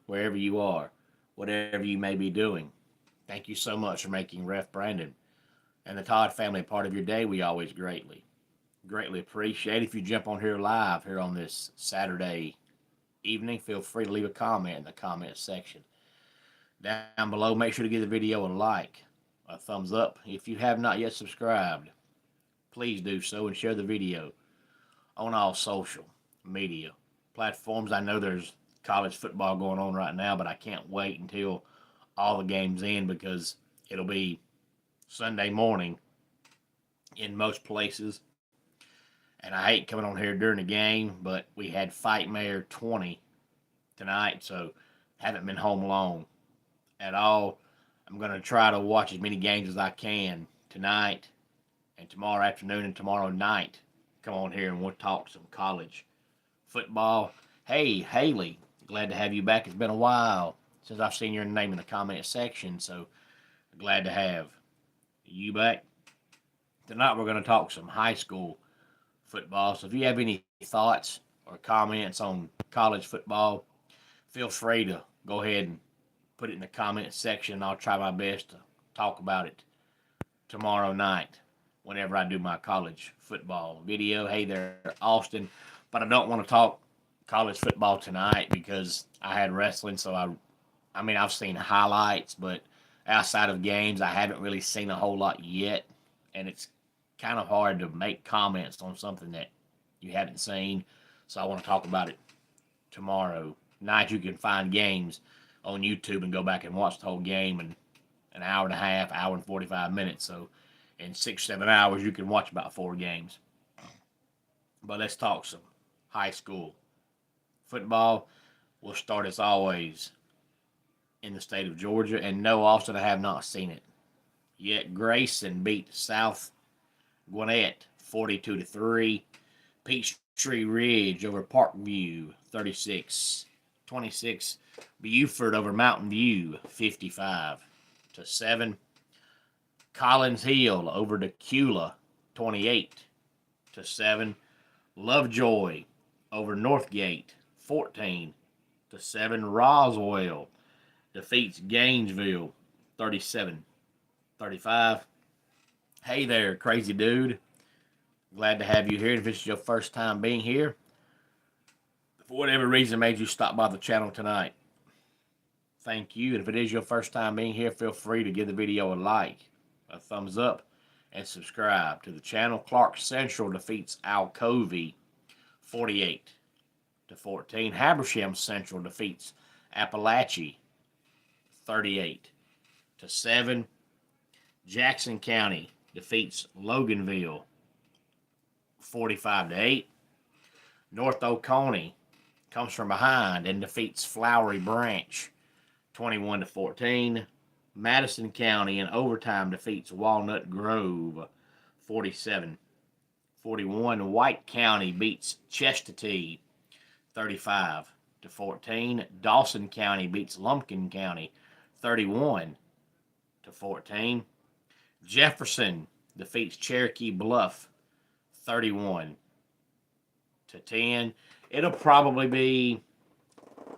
wherever you are, whatever you may be doing. Thank you so much for making Ref Brandon and the Todd family part of your day. We always greatly appreciate. If you jump on here live here on this Saturday evening, feel free to leave a comment in the comment section. Down below, make sure to give the video a like, a thumbs up. If you have not yet subscribed, please do so and share the video on all social media platforms. I know there's college football going on right now, but I can't wait until all the games end because it'll be Sunday morning in most places. And I hate coming on here during the game, but we had Fight Mayor 20 tonight, so haven't been home long at all. I'm going to try to watch as many games as I can tonight and tomorrow afternoon and tomorrow night. Come on here and we'll talk some college football. Hey, Haley, glad to have you back. It's been a while since I've seen your name in the comment section, so glad to have you back. Tonight we're going to talk some high school football. So if you have any thoughts or comments on college football, feel free to go ahead and put it in the comment section. I'll try my best to talk about it tomorrow night whenever I do my college football video. Hey there, Austin. But I don't want to talk college football tonight because I had wrestling, so I've seen highlights, but outside of games, I haven't really seen a whole lot yet, and it's kind of hard to make comments on something that you haven't seen, so I want to talk about it tomorrow night. You can find games on YouTube and go back and watch the whole game in an hour and a half, hour and 45 minutes, so in 6-7 hours, you can watch about 4 games. But let's talk some high school football. We'll start as always in the state of Georgia. And no, Austin, I have not seen it yet. Grayson beat South Gwinnett 42-3. Peachtree Ridge over Parkview 36-26. Buford over Mountain View 55-7. Collins Hill over Decula 28-7. Lovejoy over Northgate 14-7. Roswell defeats Gainesville 37-35. Hey there, crazy dude. Glad to have you here. If this is your first time being here, for whatever reason made you stop by the channel tonight, thank you. And if it is your first time being here, feel free to give the video a like, a thumbs up, and subscribe to the channel. Clark Central defeats Alcovey 48-14. Habersham Central defeats Appalachia 38-7. Jackson County defeats Loganville 45-8. North Oconee comes from behind and defeats Flowery Branch 21-14. Madison County in overtime defeats Walnut Grove 47-41. White County beats Chestatee 35-14. Dawson County beats Lumpkin County 31-14. Jefferson defeats Cherokee Bluff 31-10. It'll probably be,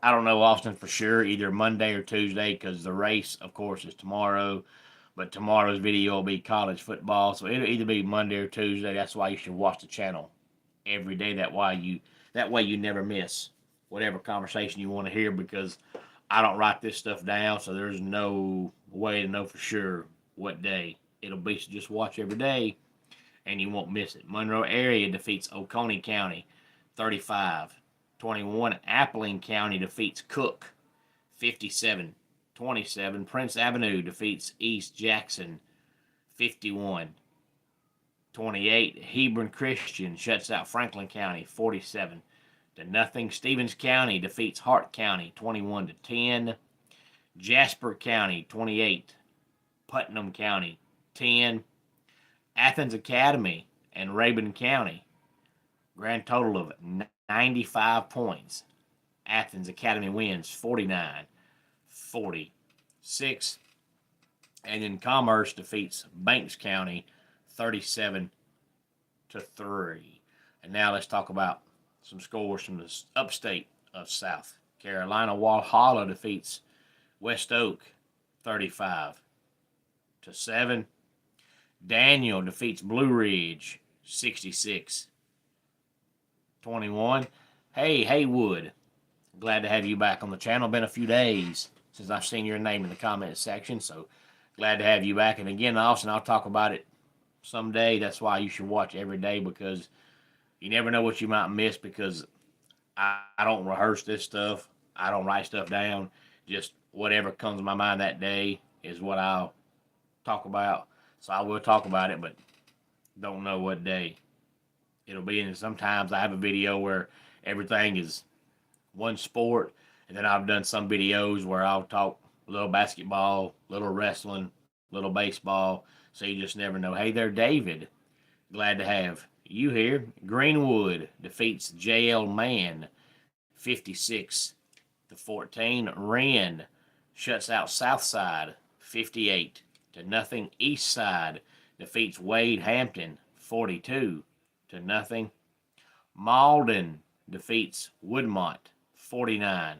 I don't know, Austin, for sure, either Monday or Tuesday, because the race, of course, is tomorrow. But tomorrow's video will be college football, so it'll either be Monday or Tuesday. That's why you should watch the channel every day. That way you never miss whatever conversation you want to hear, because I don't write this stuff down, so there's no way to know for sure what day it'll be. So just watch every day, and you won't miss it. Monroe area defeats Oconee County 35-21. Appling County defeats Cook 57-27. Prince Avenue defeats East Jackson 51-28. Hebron Christian shuts out Franklin County 47-0. Stevens County defeats Hart County 21-10. Jasper County 28. Putnam County 10. Athens Academy and Rabun County, grand total of 95 points. Athens Academy wins 49-46. And then Commerce defeats Banks County 37-3. And now let's talk about some scores from the upstate of South Carolina Walhalla defeats West Oak 35-7. Daniel defeats Blue Ridge 66-21. Hey, Haywood, glad to have you back on the channel. Been a few days since I've seen your name in the comment section, so glad to have you back. And again, Austin, I'll talk about it someday. That's why you should watch every day, because you never know what you might miss, because I don't rehearse this stuff. I don't write stuff down. Just whatever comes to my mind that day is what I'll talk about. So I will talk about it, but don't know what day it'll be. And sometimes I have a video where everything is one sport, and then I've done some videos where I'll talk a little basketball, little wrestling, little baseball. So you just never know. Hey there, David. Glad to have you here. Greenwood defeats JL Man 56-14. Wren shuts out Southside 58-0. Eastside defeats Wade Hampton 42-0. Malden defeats Woodmont 49-13.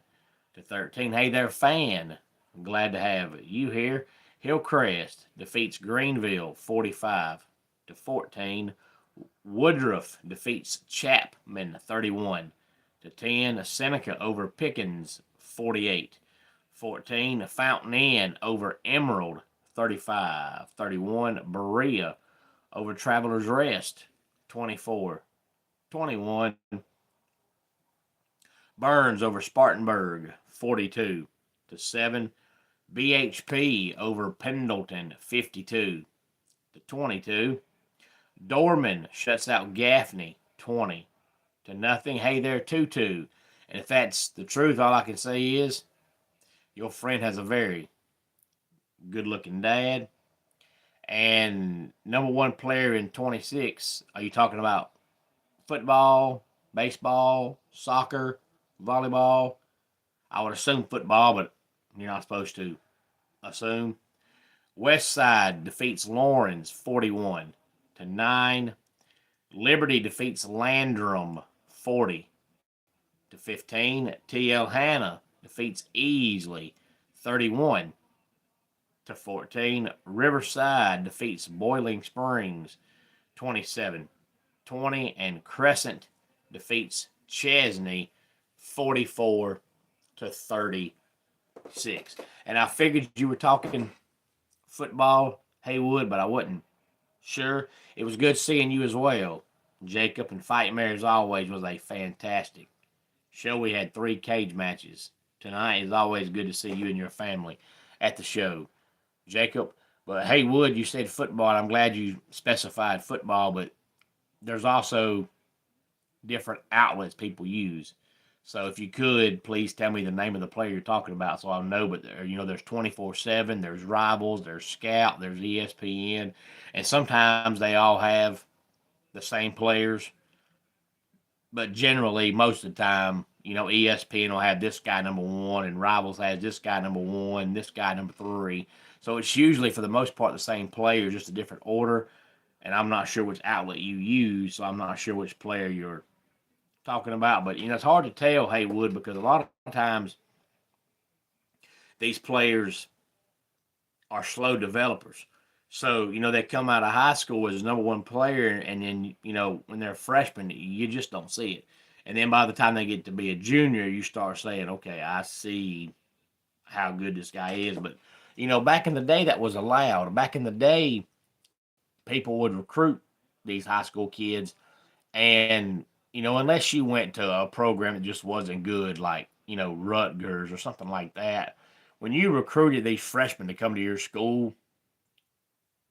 Hey there, fan. I'm glad to have you here. Hillcrest defeats Greenville 45-14. Woodruff defeats Chapman 31-10. Seneca over Pickens 48-14. Fountain Inn over Emerald 35-31. Berea over Travelers Rest 24-21. Burns over Spartanburg 42-7. BHP over Pendleton 52-22. Dorman shuts out Gaffney 20-0. Hey there, Tutu. And if that's the truth, all I can say is your friend has a very good-looking dad. And number one player in 26, are you talking about football, baseball, soccer, volleyball? I would assume football, but you're not supposed to assume. Westside defeats Lawrence 41-9. Liberty defeats Landrum 40-15. TL Hanna defeats Easley 31-14. Riverside defeats Boiling Springs 27-20. And Crescent defeats Chesney 44-36. And I figured you were talking football, Haywood, but I wasn't sure. It was good seeing you as well. Jacob, and Fight Mare, as always, was a fantastic show. We had 3 cage matches tonight. It's always good to see you and your family at the show, Jacob. But Haywood, you said football. I'm glad you specified football, but there's also different outlets people use. So if you could, please tell me the name of the player you're talking about so I'll know. But there's 24/7, there's Rivals, there's Scout, there's ESPN, and sometimes they all have the same players. But generally, most of the time, ESPN will have this guy number 1, and Rivals has this guy number 1, this guy number 3. So it's usually, for the most part, the same player, just a different order. And I'm not sure which outlet you use, so I'm not sure which player you're talking about. But it's hard to tell, Haywood, because a lot of times these players are slow developers. So they come out of high school as number 1 player, and then when they're a freshman, you just don't see it. And then by the time they get to be a junior, you start saying, okay, I see how good this guy is. But back in the day, that was allowed. Back in the day, people would recruit these high school kids, and unless you went to a program that just wasn't good, like, Rutgers or something like that, when you recruited these freshmen to come to your school,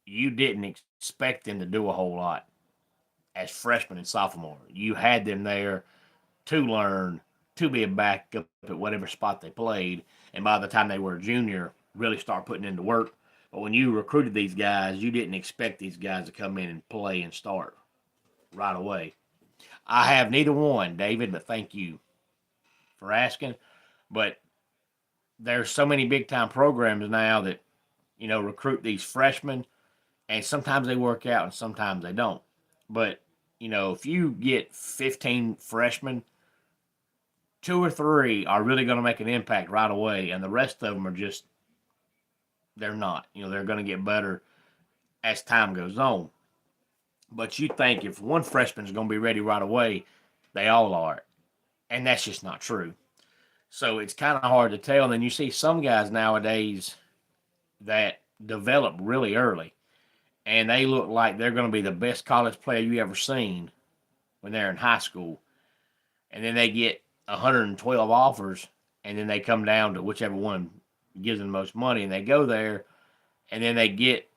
you didn't expect them to do a whole lot as freshmen and sophomore. You had them there to learn, to be a backup at whatever spot they played, and by the time they were a junior, really start putting into work. But when you recruited these guys, you didn't expect these guys to come in and play and start right away. I have neither one, David, but thank you for asking. But there's so many big-time programs now that, recruit these freshmen, and sometimes they work out and sometimes they don't. But, if you get 15 freshmen 2 or 3 are really going to make an impact right away, and the rest of them are just, they're not. They're going to get better as time goes on. But you think if one freshman is going to be ready right away, they all are. And that's just not true. So it's kind of hard to tell. And then you see some guys nowadays that develop really early, and they look like they're going to be the best college player you ever seen when they're in high school. And then they get 112 offers, and then they come down to whichever one gives them the most money, and they go there, and then they get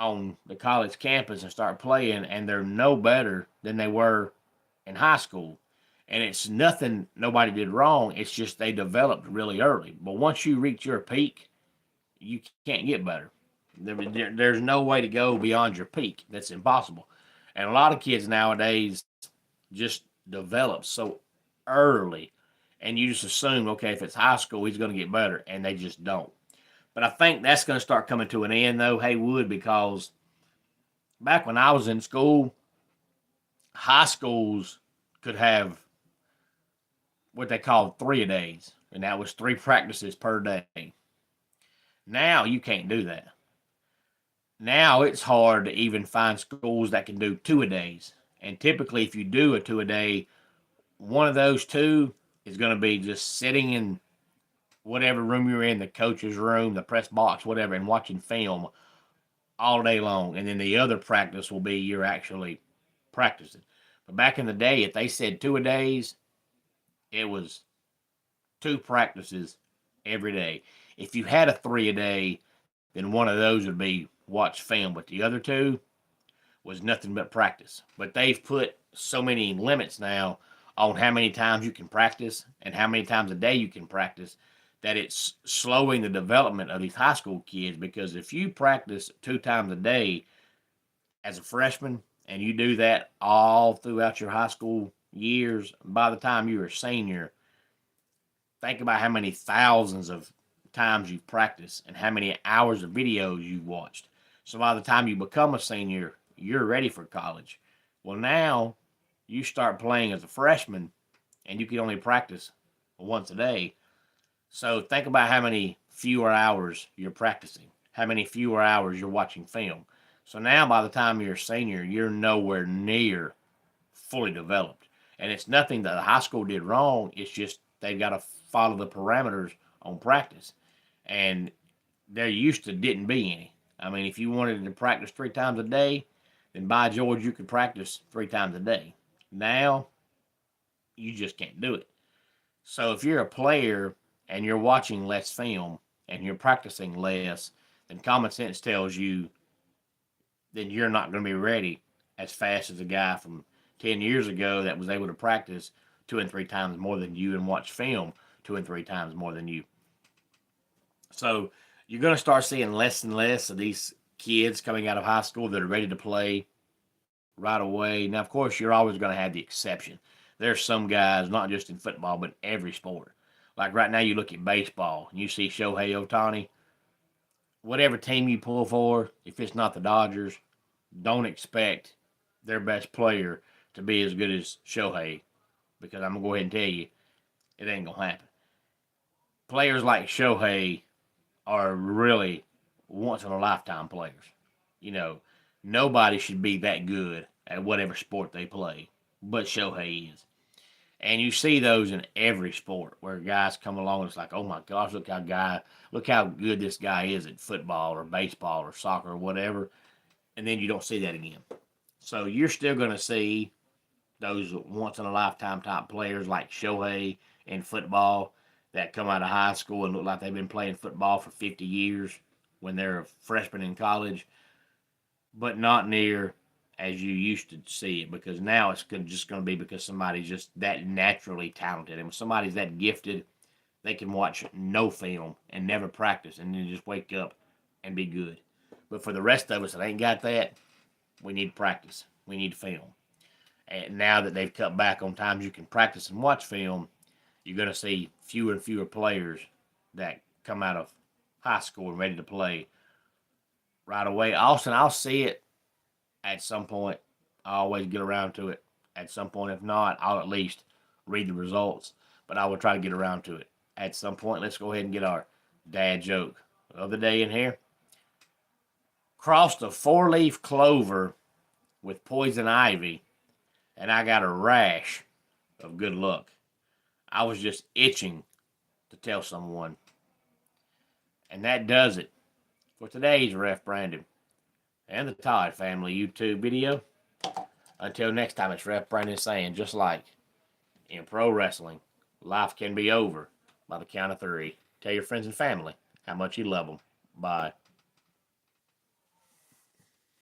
on the college campus and start playing, and they're no better than they were in high school. And it's nothing nobody did wrong. It's just they developed really early. But once you reach your peak, you can't get better. There's no way to go beyond your peak. That's impossible. And a lot of kids nowadays just develop so early, and you just assume, okay, if it's high school, he's going to get better, and they just don't. But I think that's going to start coming to an end, though, Haywood, because back when I was in school, high schools could have what they called 3-a-days, and that was 3 practices per day. Now you can't do that. Now it's hard to even find schools that can do 2-a-days. And typically, if you do a 2-a-day, one of those 2 is going to be just sitting in whatever room you're in, the coach's room, the press box, whatever, and watching film all day long. And then the other practice will be you're actually practicing. But back in the day, if they said 2-a-days, it was 2 practices every day. If you had a 3-a-day, then one of those would be watch film. But the other 2 was nothing but practice. But they've put so many limits now on how many times you can practice and how many times a day you can practice that it's slowing the development of these high school kids. Because if you practice 2 times a day as a freshman and you do that all throughout your high school years, by the time you're a senior, think about how many thousands of times you've practiced and how many hours of videos you've watched. So by the time you become a senior, you're ready for college. Well, now you start playing as a freshman and you can only practice once a day. So think about how many fewer hours you're practicing, how many fewer hours you're watching film. So now by the time you're a senior, you're nowhere near fully developed. And it's nothing that the high school did wrong. It's just they've got to follow the parameters on practice. And there used to didn't be any. I mean, if you wanted to practice 3 times a day, then by George, you could practice 3 times a day. Now, you just can't do it. So if you're a player and you're watching less film and you're practicing less, then common sense tells you that you're not going to be ready as fast as a guy from 10 years ago that was able to practice 2 and 3 times more than you and watch film 2 and 3 times more than you. So you're going to start seeing less and less of these kids coming out of high school that are ready to play right away. Now, of course, you're always going to have the exception. There's some guys, not just in football, but every sport. Like right now, you look at baseball and you see Shohei Ohtani. Whatever team you pull for, if it's not the Dodgers, don't expect their best player to be as good as Shohei, because I'm going to go ahead and tell you, it ain't going to happen. Players like Shohei are really once-in-a-lifetime players. Nobody should be that good at whatever sport they play, but Shohei is. And you see those in every sport where guys come along and it's like, oh my gosh, look how good this guy is at football or baseball or soccer or whatever. And then you don't see that again. So you're still going to see those once-in-a-lifetime type players like Shohei in football that come out of high school and look like they've been playing football for 50 years when they're a freshman in college, but not near as you used to see it, because now it's just going to be because somebody's just that naturally talented. And when somebody's that gifted, they can watch no film and never practice and then just wake up and be good. But for the rest of us that ain't got that, we need practice. We need film. And now that they've cut back on times you can practice and watch film, you're going to see fewer and fewer players that come out of high school and ready to play right away. Austin, I'll see it at some point. I always get around to it at some point. If not, I'll at least read the results. but I will try to get around to it at some point. Let's go ahead and get our dad joke of the day in here. Crossed a 4-leaf clover with poison ivy, and I got a rash of good luck. I was just itching to tell someone. And that does it for today's Ref Brandon and the Todd Family YouTube video. Until next time, it's Ref Brandon saying, just like in pro wrestling, life can be over by the count of 3. Tell your friends and family how much you love them. Bye.